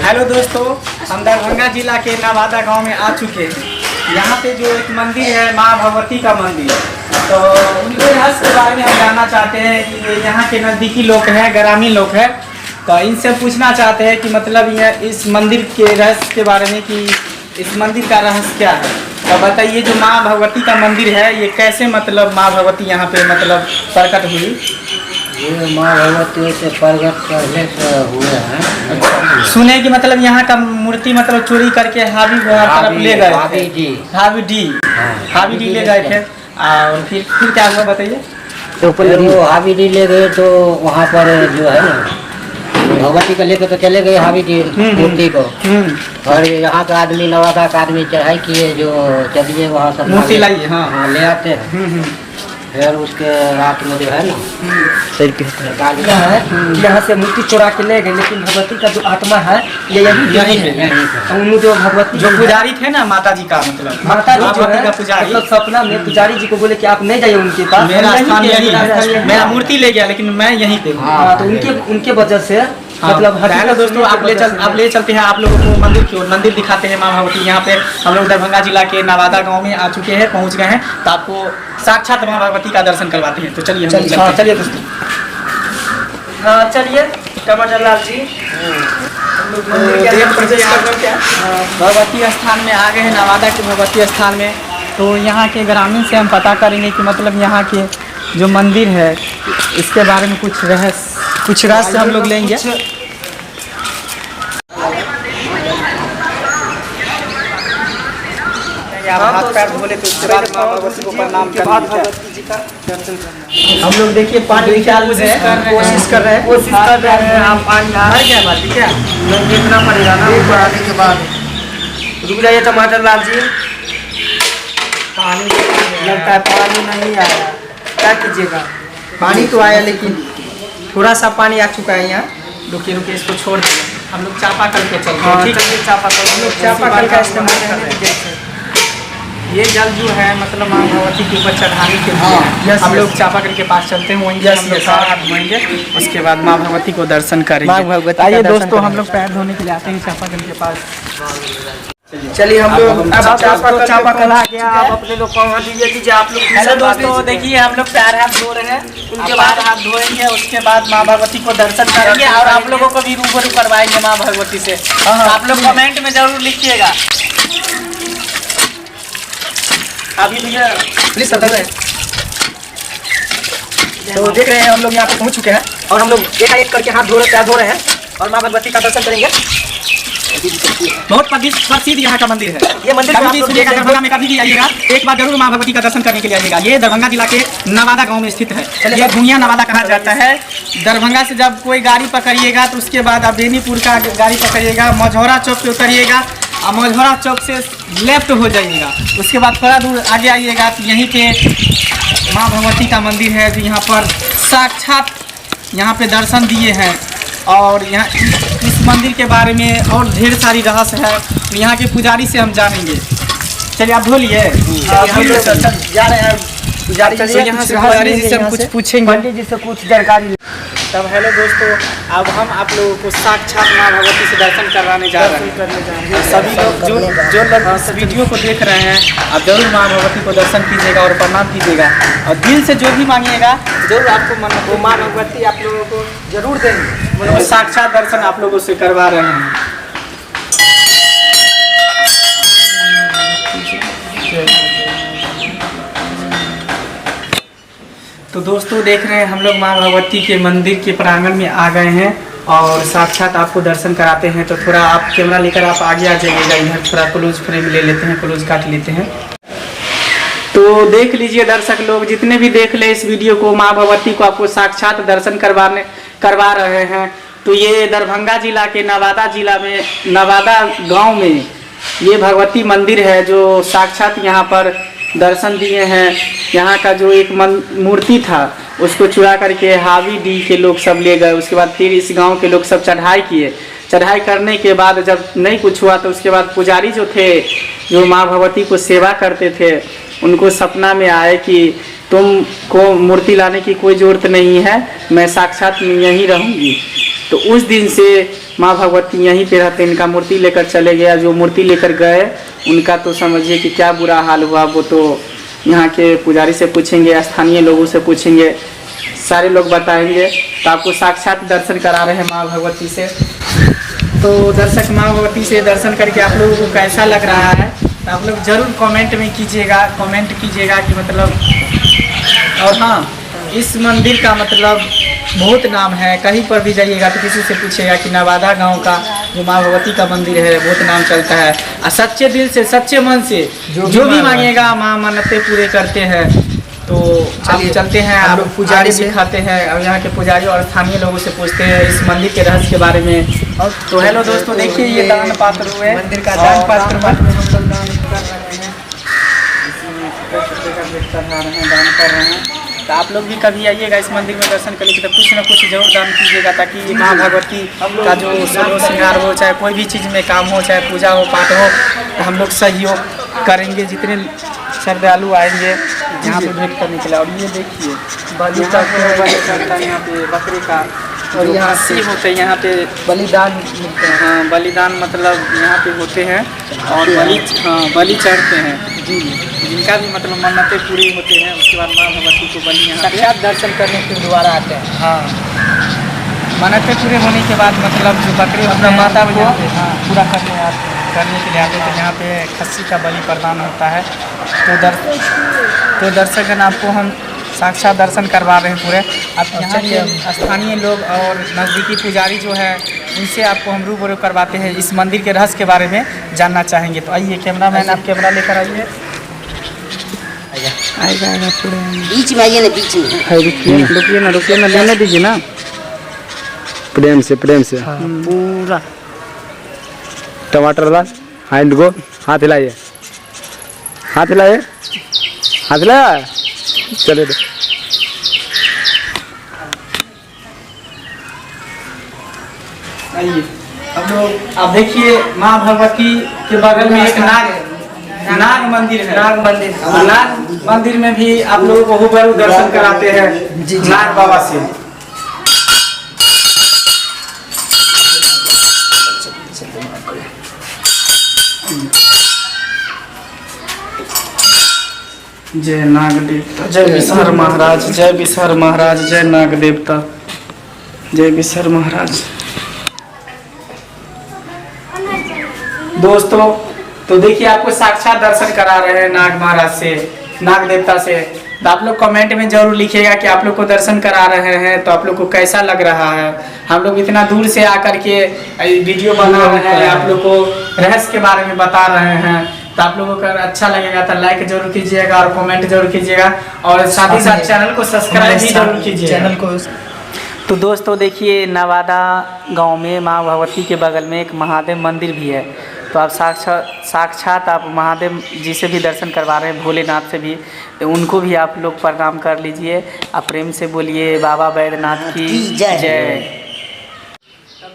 Hello दोस्तों, हम दरभंगा जिला के नवादा गांव में आ चुके हैं। यहाँ पे जो एक मंदिर है माँ भगवती का मंदिर, तो उनके रहस्य के बारे में हम जानना चाहते हैं कि यहाँ के नज़दीकी लोग हैं, ग्रामीण लोग हैं, तो इनसे पूछना चाहते हैं कि मतलब यह इस मंदिर के रहस्य के बारे में कि इस मंदिर का रहस्य क्या है। तो बताइए, जो माँ भगवती का मंदिर है ये कैसे मतलब माँ भगवती यहाँ पे मतलब प्रकट हुई? ये माँ भगवती से प्रकट पहले से हुए हैं। सुने कि मतलब यहाँ का मूर्ति मतलब चोरी करके हावी तरफ ले गए थे। हावी डी ले गए थे। और फिर क्या हुआ बताइए? तो वो हावी डी ले गए तो वहाँ पर जो है ना भगवती को लेकर तो चले गए हावी डी मूर्ति को। और यहाँ का आदमी नवादा का आदमी चढ़ाई किए जो चलिए वहाँ सब मूर्ति लाइए। हाँ, ले आते हैं। फिर उसके रात में जो है ना यहाँ से मूर्ति चुरा के ले गए, लेकिन भगवती का जो आत्मा है ये यही है। जो भगवती जो पुजारी थे ना माता जी का मतलब माता जी जो है का पुजारी, मतलब सपना में पुजारी जी को बोले कि आप नहीं जाइए उनके पास, मेरा स्थान यही है, मेरा मूर्ति ले गया लेकिन मैं यहीं पे हूँ। हाँ, तो उनके वजह से मतलब हेलो दोस्तों, आप ले चलते हैं आप लोगों को मंदिर की ओर। मंदिर दिखाते हैं माँ भगवती। यहाँ पे हम लोग दरभंगा जिला के नवादा गांव में आ चुके हैं, पहुँच गए हैं, तो आपको साक्षात माँ भगवती का दर्शन करवाते हैं। तो चलिए दोस्तों, हाँ चलिए टमाटर लाल जी भगवती स्थान में आ गए हैं, नवादा के भगवती स्थान में। तो यहाँ के ग्रामीण से हम पता करेंगे कि मतलब यहाँ के जो मंदिर है इसके बारे में कुछ रहस्य हम लोग लेंगे। हाथ पैर धोले तो उसके बाद माँ भगवती को प्रणाम हम लोग देखिए पानी निकालने की कोशिश कर रहे हैं। आप पानी आ रहा है बात ठीक है, देखना पड़ेगा ना आने के बाद। रुक जाइए टमाटर लाल जी, पानी लगता है पानी नहीं आया, क्या कीजिएगा? पानी तो आया लेकिन थोड़ा सा पानी आ चुका है यहाँ। रुकिए इसको छोड़ देंगे, हम लोग चापाकल पे चलते हैं। ठीक है, चापाकल का इस्तेमाल कर रहे हैं। ये जल जो है मतलब माँ भगवती के ऊपर चढ़ाने के लिए हम लोग चापाकल के पास चलते हैं, वहीं हम लोग सारा घूमेंगे, उसके बाद माँ भगवती को दर्शन करेंगे। आइए दोस्तों, हम लोग पैर धोने के लिए आते हैं चापाकल के पास। चलिए हम लोग चापाकल आ गया, आप अपने लोग पहुँच दीजिए। आप लोग हेलो दोस्तों, देखिए हम लोग पैर हाथ धो रहे हैं, उनके बाद हाथ धोएंगे, उसके बाद माँ भगवती को दर्शन करेंगे और आप लोगों को भी रूबरू करवाएंगे माँ भगवती से। आप लोग कमेंट में जरूर लिखिएगा। अभी भैया प्लीज तो देख रहे हैं हम लोग यहाँ पे पहुँच चुके हैं और हम लोग एक करके हाथ पैर धो रहे हैं और माँ भगवती का दर्शन करेंगे। बहुत प्रसिद्ध यहाँ का मंदिर है। ये मंदिर दरभंगा में कभी भी आइएगा एक बार जरूर माँ भगवती का दर्शन करने के लिए आइएगा। ये दरभंगा जिला के नवादा गांव में स्थित है। ये भूइया नवादा कहा जाता है। दरभंगा से जब कोई गाड़ी पकड़िएगा तो उसके बाद आप बेनीपुर का गाड़ी पकड़िएगा, मझौरा चौक पे उतरिएगा और मझौरा चौक से लेफ्ट हो जाइएगा, उसके बाद थोड़ा दूर आगे आइएगा तो यहीं पे माँ भगवती का मंदिर है, जो यहाँ पर साक्षात यहाँ पे दर्शन दिए हैं। और यहाँ इस मंदिर के बारे में और ढेर सारी रहस्य है, यहाँ के पुजारी से हम जानेंगे। चलिए आप धोलिए, जा रहे हैं पुजारी जी से हम कुछ पूछेंगे, पंडित जी से कुछ जानकारी। तब हेलो दोस्तों, अब हम आप लोगों को साक्षात माँ भगवती से दर्शन कराने जा रहे हैं। सभी लोग जो लोग इस वीडियो को देख रहे हैं, आप जरूर माँ भगवती को दर्शन कीजिएगा और प्रणाम कीजिएगा और दिल से जो भी मांगिएगा जरूर आपको मन वो माँ भगवती आप लोगों को जरूर देंगे। साक्षात दर्शन आप लोगों से करवा रहे हैं। तो दोस्तों देख रहे हैं हम लोग माँ भगवती के मंदिर के प्रांगण में आ गए हैं और साक्षात आपको दर्शन कराते हैं। तो थोड़ा आप कैमरा लेकर आप आगे आ जाइएगा, इधर थोड़ा क्लोज फ्रेम ले लेते हैं, क्लोज काट लेते हैं। तो देख लीजिए दर्शक लोग, जितने भी देख ले इस वीडियो को, माँ भगवती को आपको साक्षात दर्शन करवा रहे हैं। तो ये दरभंगा जिला के नवादा गाँव में ये भगवती मंदिर है जो साक्षात यहाँ पर दर्शन दिए हैं। यहाँ का जो एक मूर्ति था उसको चुरा करके हावी डी के लोग सब ले गए, उसके बाद फिर इस गांव के लोग सब चढ़ाई किए। चढ़ाई करने के बाद जब नहीं कुछ हुआ तो उसके बाद पुजारी जो थे, जो माँ भगवती को सेवा करते थे, उनको सपना में आए कि तुमको मूर्ति लाने की कोई ज़रूरत नहीं है, मैं साक्षात यहीं रहूँगी। तो उस दिन से माँ भगवती यहीं पे रहते, इनका मूर्ति लेकर चले गया। जो मूर्ति लेकर गए उनका तो समझिए कि क्या बुरा हाल हुआ। वो तो यहाँ के पुजारी से पूछेंगे, स्थानीय लोगों से पूछेंगे, सारे लोग बताएंगे। तो आपको साक्षात दर्शन करा रहे हैं माँ भगवती से। तो दर्शक, माँ भगवती से दर्शन करके आप लोगों को कैसा लग रहा है तो आप लोग ज़रूर कमेंट में कीजिएगा, कमेंट कीजिएगा कि मतलब। और हाँ, इस मंदिर का मतलब बहुत नाम है। कहीं पर भी जाइएगा तो किसी से पूछेगा कि नवादा गांव का जो माँ भगवती का मंदिर है बहुत नाम चलता है। और सच्चे दिल से, सच्चे मन से जो भी मांगेगा माँ मन्नतें पूरे करते हैं। तो हम चलते हैं, आप लोग पुजारी दिखाते हैं और यहाँ के पुजारी और स्थानीय लोगों से पूछते हैं इस मंदिर के रहस्य के बारे में। तो हेलो दोस्तों, देखिए ये दान पात्र हुए, मंदिर का दान पात्र दान कर रहे हैं। तो आप लोग भी कभी आइएगा इस मंदिर में दर्शन करने के, तो कुछ ना कुछ जरूर दान कीजिएगा, ताकि माँ भगवती का जो श्रृंगार हो, चाहे कोई भी चीज़ में काम हो, चाहे पूजा हो, पाठ हो, तो हम लोग सहयोग करेंगे। जितने श्रद्धालु आएंगे यहाँ पे भेंट करने के लिए। और ये देखिए बलि का चढ़ता है यहाँ पे बकरे का, और यहाँ से होते हैं, यहाँ पे बलिदान मिलते हैं। हाँ, बलिदान मतलब यहाँ पे होते हैं और बलि चढ़ते हैं जी, जिनका भी मतलब मन्नतें पूरी होते हैं। उसके बाद माँ भगवती को बलि यहाँ साक्षात दर्शन करने के दोबारा आते हैं। हाँ, मन्नतें पूरे होने के बाद मतलब जो बकरे अपना माता को पूरा करने के लिए आते हैं। तो यहाँ पे खस्सी का बलि प्रदान होता है। तो दर्शकगण, आपको हम साक्षात दर्शन करवा रहे हैं पूरे। अब यहाँ के स्थानीय लोग और नज़दीकी पुजारी जो है उनसे आपको हम रूबरू करवाते हैं, इस मंदिर के रहस्य के बारे में जानना चाहेंगे। तो आइए कैमरामैन, आप कैमरा लेकर आइए। आएगा पूरे बीच में आइए ना, बीच में रुकिए ना, लेने दीजिए ना, प्रेम से पूरा टमाटर ला हैंड को हाथ हिलाइए, हाथ हिलाइए, हाथ हिलाया, चले दो। आइए अब लोग, आप देखिए माँ भगवती के बगल में एक नाग मंदिर है। नाग मंदिर में भी आप लोगों को रूबरू दर्शन कराते हैं नाग बाबा से। जय नाग देवता, जय विसर महाराज, जय विसर महाराज, जय नाग देवता, जय विसर महाराज। दोस्तों, तो देखिए आपको साक्षात दर्शन करा रहे हैं नाग महाराज से, नाग देवता से। तो आप लोग कमेंट में जरूर लिखिएगा कि आप लोग को दर्शन करा रहे हैं तो आप लोग को कैसा लग रहा है। हम लोग इतना दूर से आकर के वीडियो बना रहे हैं, आप लोग को रहस्य के बारे में बता रहे हैं। तो आप लोगों को अगर अच्छा लगेगा तो लाइक जरूर कीजिएगा और कमेंट जरूर कीजिएगा, और साथ ही साथ चैनल को सब्सक्राइब भी जरूर कीजिए चैनल को। तो दोस्तों देखिए, नवादा गांव में माँ भगवती के बगल में एक महादेव मंदिर भी है। तो आप साक्षात आप महादेव जी से भी दर्शन करवा रहे हैं, भोलेनाथ से भी, तो उनको भी आप लोग प्रणाम कर लीजिए। आप प्रेम से बोलिए बाबा बैद्यनाथ की जय।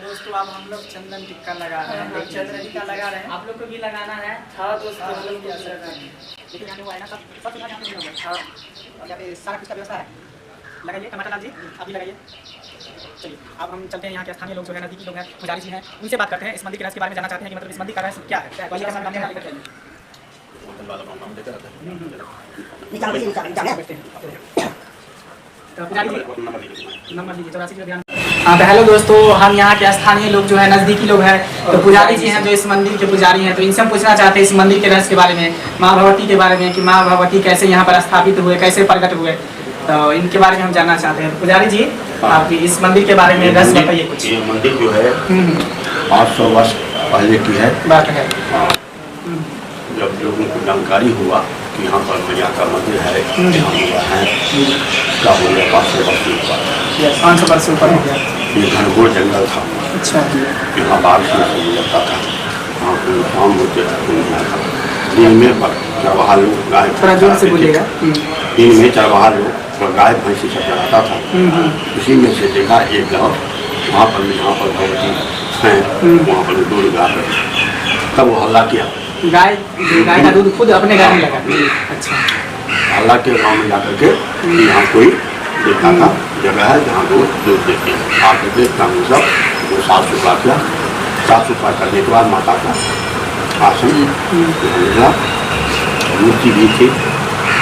दोस्तों, अब हम लोग चंदन टिक्का लगा रहे हैं, चंदन टिक्का लगा रहे हैं, आप लोग को भी लगाना है। हाँ दोस्तों, हम लोग भी ऐसा कर रहे हैं। लेकिन यहाँ पे सब कुछ यहाँ पे सारा कुछ का व्यवस्था है। लगाइए टमाटर लाल जी, आप भी लगाइए। चलिए अब हम चलते हैं, यहाँ के स्थानीय लोग जो है, नज़दीकी लोग हैं, पुजारी जी हैं, उनसे बात करते हैं। इस मंदिर के रहस्य के बारे में जानना चाहते हैं कि मतलब इस मंदिर का रहस्य क्या है। हाँ, तो हेलो दोस्तों, हम यहाँ के स्थानीय लोग जो है, नज़दीकी लोग हैं, तो पुजारी जी हैं जो इस मंदिर के पुजारी हैं। तो इनसे हम पूछना चाहते हैं इस मंदिर के रहस्य के बारे में, माँ भगवती के बारे में, कि माँ भगवती कैसे यहाँ पर स्थापित हुए, कैसे प्रकट हुए। तो इनके बारे में हम जानना चाहते हैं। पुजारी जी, आप इस मंदिर के बारे में रहस्य बताइए कुछ। ये मंदिर जो है 500 वर्ष पहले की है बात है। जब लोगों को जानकारी हुआ कि यहाँ पर मैया का मंदिर है, यहाँ हुआ है, क्या हो गया 500 वर्ष ऊपर, 500 वर्ष ऊपर हो गया। ये घनघोर जंगल था। अच्छा, यहाँ बारिश में गुजरता था, वहाँ पे शाम होते थे। दिन में चरवाहा लोग गाय, थोड़ा जोर से बोलिएगा। दिन में चरवाहा लोग गाय भैंसी सब चलाता था। उसी में से देखा एक गाँव, वहाँ पर जहाँ पर भगवती हैं, वहाँ पर दूध गा रहे, तब वो हल्ला किया। गाय का दूध खुद अपने घर में लगा। अच्छा, अल्लाह के गाँव में जाकर के यहाँ कोई देखा था जगह है जहाँ लोग दूध देते हैं। आकर के ग्रामीण सब वो साफ सुथरा किया। साफ सुथरा करने के बाद माता का आसन मिला, मूर्ति भी थी।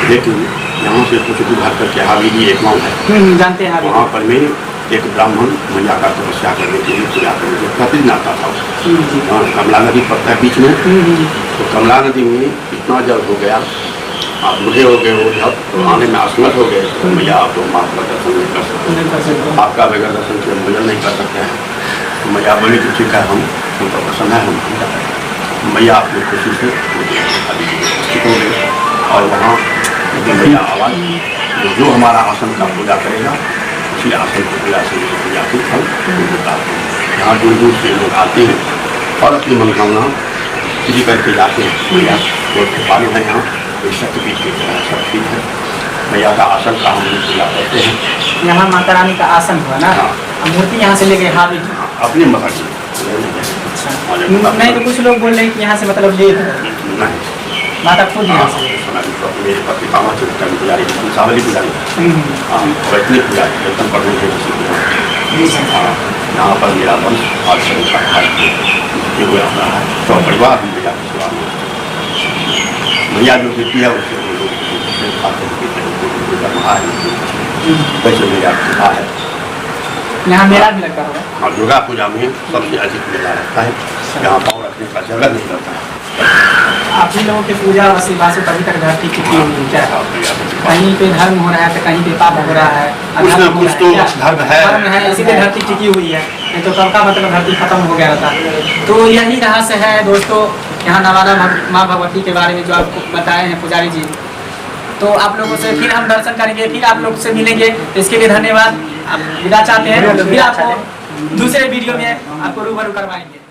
लेकिन यहाँ से कुछ दूर हट करके हवेली एक गाँव है, जानते हैं वहाँ पर में एक ब्राह्मण मैया का तपस्या करने के लिए पूजा करने के प्रतिदिन आता था। वहाँ कमला नदी पड़ता है बीच में, तो कमला नदी में इतना जल हो गया, आप बूढ़े हो गए हो जब तो आने में असमर्थ हो गए, तो मैया आप लोग माँ का दर्शन नहीं कर सकते, आपका बगैर दर्शन के भोजन नहीं कर सकते हैं। तो मैया बोली कि ठीक है, हम तो प्रसन्न है, हम मैया अपनी खुशी से उपस्थित हो गए। और वहाँ मैया आवाज़ जो हमारा आसन का पूजा करेगा उसी आसन की पूजा से पूजा के फल होता है। यहाँ दूर दूर से लोग आते हैं और अपनी मनोकामना पूरी करके जाते हैं। मैया बहुत कृपालु है, यहाँ कोई शक्तिपीठ की तरह शक्ति है। मैया का आसन का हम पूजा करते हैं। यहाँ माता रानी का आसन हुआ ना, मूर्ति यहाँ से ले गए हवेली। अपनी मत नहीं तो कुछ लोग बोल रहे हैं कि यहाँ से मतलब ले नहीं, माता खुद यहाँ से मेरे पति कामा चुटका पुजारी सावली पुजारी, हाँ वैतनी पुजारी कीर्तन पढ़ने के लिए। हाँ, यहाँ पर मेरा वंश आज से ये हुआ रहा है, तो परिवार हम मैया की सेवा में मैया जो देती है उससे हम लोग खाते वैसे मैया की कृपा है। यहाँ मेला भी लगता होगा। हाँ, दुर्गा पूजा में सबसे अधिक मेला रहता है, यहाँ पाँव रखने का जगह नहीं रहता है। आप ही लोगों की पूजा और सेवा से कभी तक धरती टिकी हुई है क्या? कहीं पे धर्म हो रहा है तो कहीं पे पाप हो रहा है, कुछ न कुछ तो धर्म है इसीलिए धरती टिकी हुई है, नहीं तो कब का मतलब धरती खत्म हो गया था। तो यही रहस्य है दोस्तों यहाँ नवादा माँ भगवती के बारे में जो आपको बताए हैं पुजारी जी। तो आप लोगों से फिर हम दर्शन करेंगे, फिर आप लोग से मिलेंगे, तो इसके लिए धन्यवाद। आप विदा चाहते हैं, फिर आपको दूसरे वीडियो में आपको रूबरू करवाएंगे।